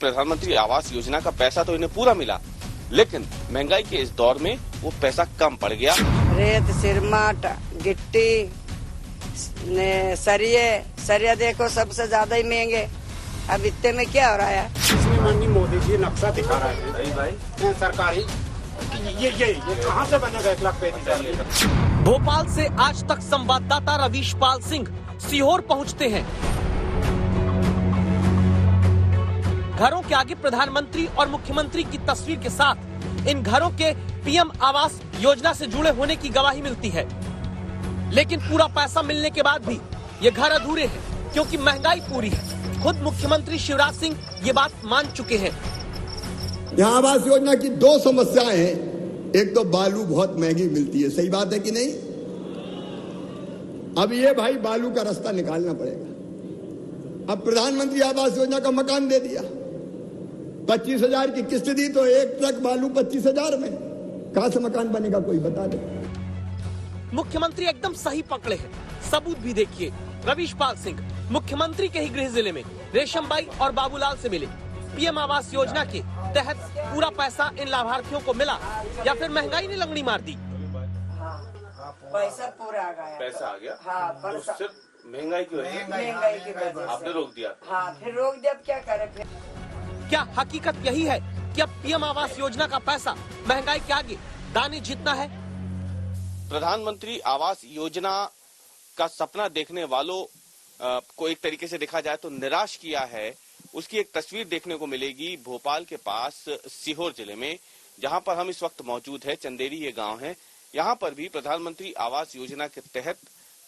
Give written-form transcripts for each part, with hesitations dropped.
प्रधानमंत्री आवास योजना का पैसा तो इन्हें पूरा मिला, लेकिन महंगाई के इस दौर में वो पैसा कम पड़ गया। रेत, सिरमाट, गिट्टी, सरिया देखो सबसे ज्यादा ही महंगे। अब इतने में क्या हो रहा है? इसमें माननीय मोदी जी नक्शा दिखा रहे हैं। सही भाई, सरकारी ये कहाँ से बनेगा 1,35,000। भोपाल से आज तक संवाददाता रवीश पाल सिंह सीहोर पहुंचते हैं। घरों के आगे प्रधानमंत्री और मुख्यमंत्री की तस्वीर के साथ इन घरों के पीएम आवास योजना से जुड़े होने की गवाही मिलती है, लेकिन पूरा पैसा मिलने के बाद भी ये घर अधूरे हैं क्योंकि महंगाई पूरी है। खुद मुख्यमंत्री शिवराज सिंह ये बात मान चुके हैं। यहाँ आवास योजना की दो समस्याएं हैं। एक तो बालू बहुत महंगी मिलती है, सही बात है कि नहीं? अब ये भाई बालू का रास्ता निकालना पड़ेगा। अब प्रधानमंत्री आवास योजना का मकान दे दिया, 25,000 की किस्त दी तो एक ट्रक बालू 25,000 में कहां से मकान बनेगा, कोई बता दे। मुख्यमंत्री एकदम सही पकड़े हैं, सबूत भी देखिए। रवीश पाल सिंह मुख्यमंत्री के ही गृह जिले में रेशमबाई और बाबूलाल से मिले। पीएम आवास योजना के तहत पूरा पैसा इन लाभार्थियों को मिला या फिर महंगाई ने लंगड़ी मार दी? पैसा पूरा आ गया। पैसा आ गया। हाँ, तो सिर्फ महंगाई की वजह से महंगाई की वजह से आपने रोक दिया। हाँ, फिर रोक दिया। अब क्या करें फिर? क्या हकीकत यही है कि अब पीएम आवास योजना का पैसा महंगाई के आगे दाने जितना है? प्रधानमंत्री आवास योजना का सपना देखने वालों को एक तरीके से देखा जाए तो निराश किया है। उसकी एक तस्वीर देखने को मिलेगी भोपाल के पास सीहोर जिले में, जहां पर हम इस वक्त मौजूद है। चंदेरी ये गांव है। यहां पर भी प्रधानमंत्री आवास योजना के तहत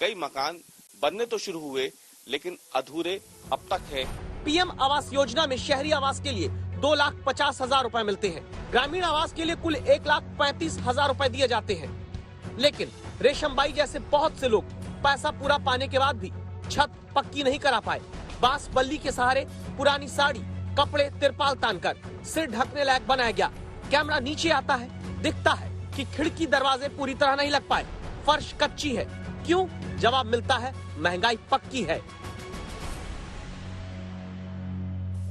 कई मकान बनने तो शुरू हुए, लेकिन अधूरे अब तक है। पीएम आवास योजना में शहरी आवास के लिए 2,50,000 रुपए मिलते हैं। ग्रामीण आवास के लिए कुल 1,35,000 रुपए दिए जाते हैं, लेकिन रेशमबाई जैसे बहुत से लोग पैसा पूरा पाने के बाद भी छत पक्की नहीं करा पाए। बांस बल्ली के सहारे पुरानी साड़ी, कपड़े, तिरपाल तानकर सिर ढकने लायक बनाया गया। कैमरा नीचे आता है, दिखता है कि खिड़की दरवाजे पूरी तरह नहीं लग पाए, फर्श कच्ची है। क्यों? जवाब मिलता है, महंगाई पक्की है।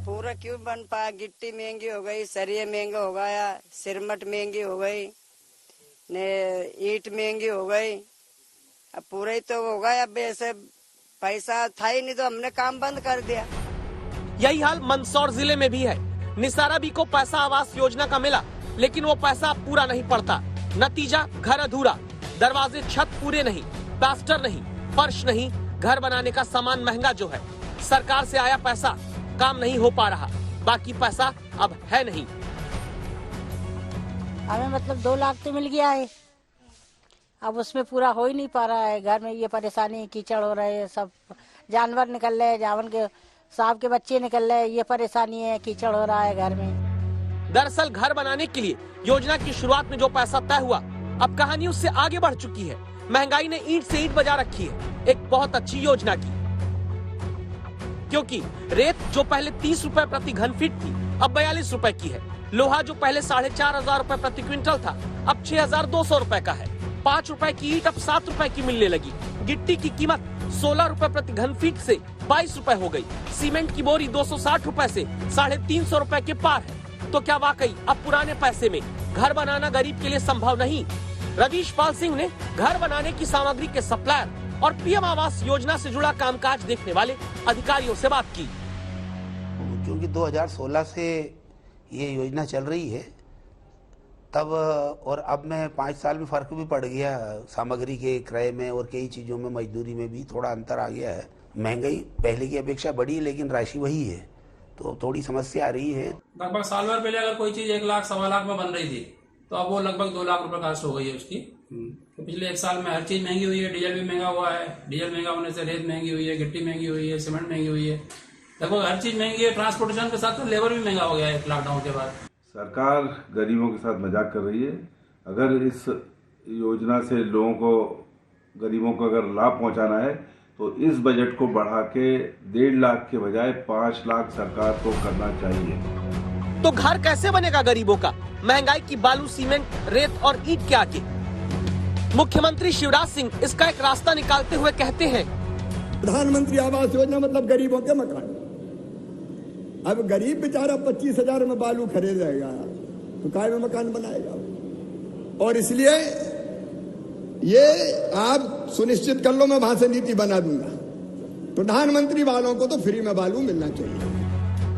पूरा क्यों बन पाया? गिट्टी महंगी हो गई, सरिया महंगा हो गया, सिरमट महंगी हो गई, ईंट महंगी हो गई। अब पूरा ही तो हो गया। अब ऐसे पैसा था ही नहीं तो हमने काम बंद कर दिया। यही हाल मंदसौर जिले में भी है। निसारा बी को पैसा आवास योजना का मिला, लेकिन वो पैसा पूरा नहीं पड़ता। नतीजा, घर अधूरा, दरवाजे छत पूरे नहीं, प्लास्टर नहीं, फर्श नहीं। घर बनाने का सामान महंगा जो है, सरकार से आया पैसा काम नहीं हो पा रहा, बाकी पैसा अब है नहीं। हमें मतलब 2 लाख तो मिल गया है, अब उसमें पूरा हो ही नहीं पा रहा है। घर में ये परेशानी, कीचड़ हो रहे हैं, सब जानवर निकल रहे हैं, जावन के सांप के बच्चे निकल रहे हैं, ये परेशानी है, कीचड़ हो रहा है घर में। दरअसल घर बनाने के लिए योजना की शुरुआत में जो पैसा तय हुआ, अब कहानी उससे आगे बढ़ चुकी है। महंगाई ने ईंट से ईंट बजा रखी है एक बहुत अच्छी योजना की, क्योंकि रेत जो पहले 30 रुपए प्रति घन फीट थी, अब 42 रुपए की है। लोहा जो पहले 4,500 रुपए प्रति क्विंटल था, अब 6,200 रुपए का है। 5 रुपए की ईंट अब 7 रुपए की मिलने लगी। गिट्टी की कीमत 16 रुपए प्रति घन फीट से 22 रुपए हो गई। सीमेंट की बोरी 260 रुपए से 350 रुपए के पार है। तो क्या वाकई अब पुराने पैसे में घर बनाना गरीब के लिए संभव नहीं? रवीश पाल सिंह ने घर बनाने की सामग्री के सप्लायर और पीएम आवास योजना से जुड़ा कामकाज देखने वाले अधिकारियों से बात की। क्योंकि 2016 से ये योजना चल रही है तब, और अब में 5 साल में फर्क भी पड़ गया सामग्री के क्रय में और कई चीज़ों में, मजदूरी में भी थोड़ा अंतर आ गया है। महंगाई पहले की अपेक्षा बढ़ी है, लेकिन राशि वही है, तो थोड़ी समस्या आ रही है। लगभग साल भर पहले अगर कोई चीज 1 लाख, 1.25 लाख में बन रही थी, तो अब वो लगभग 2 लाख रुपए कास्ट हो गई है उसकी। तो पिछले 1 साल में हर चीज महंगी हुई है। डीजल भी महंगा हुआ है। डीजल महंगा होने से रेत महंगी हुई है, गिट्टी महंगी हुई है, सीमेंट महंगी हुई है, लगभग हर चीज महंगी है। ट्रांसपोर्टेशन के साथ तो लेबर भी महंगा हो गया है लॉकडाउन के बाद। सरकार गरीबों के साथ मजाक कर रही है। अगर इस योजना से लोगों को, गरीबों को अगर लाभ पहुंचाना है तो इस बजट को बढ़ा के 1.5 लाख के बजाय 5 लाख सरकार को करना चाहिए। तो घर कैसे बनेगा गरीबों का, महंगाई की बालू, सीमेंट, रेत और ईंट के आगे? मुख्यमंत्री शिवराज सिंह इसका एक रास्ता निकालते हुए कहते हैं, प्रधानमंत्री आवास योजना मतलब गरीबों के मकान। अब गरीब बेचारा 25,000 में बालू खरीद जाएगा तो काय में मकान बनाएगा। और इसलिए ये आप सुनिश्चित कर लो, मैं वहां से नीति बना दूंगा, प्रधानमंत्री वालों को तो फ्री में बालू मिलना चाहिए।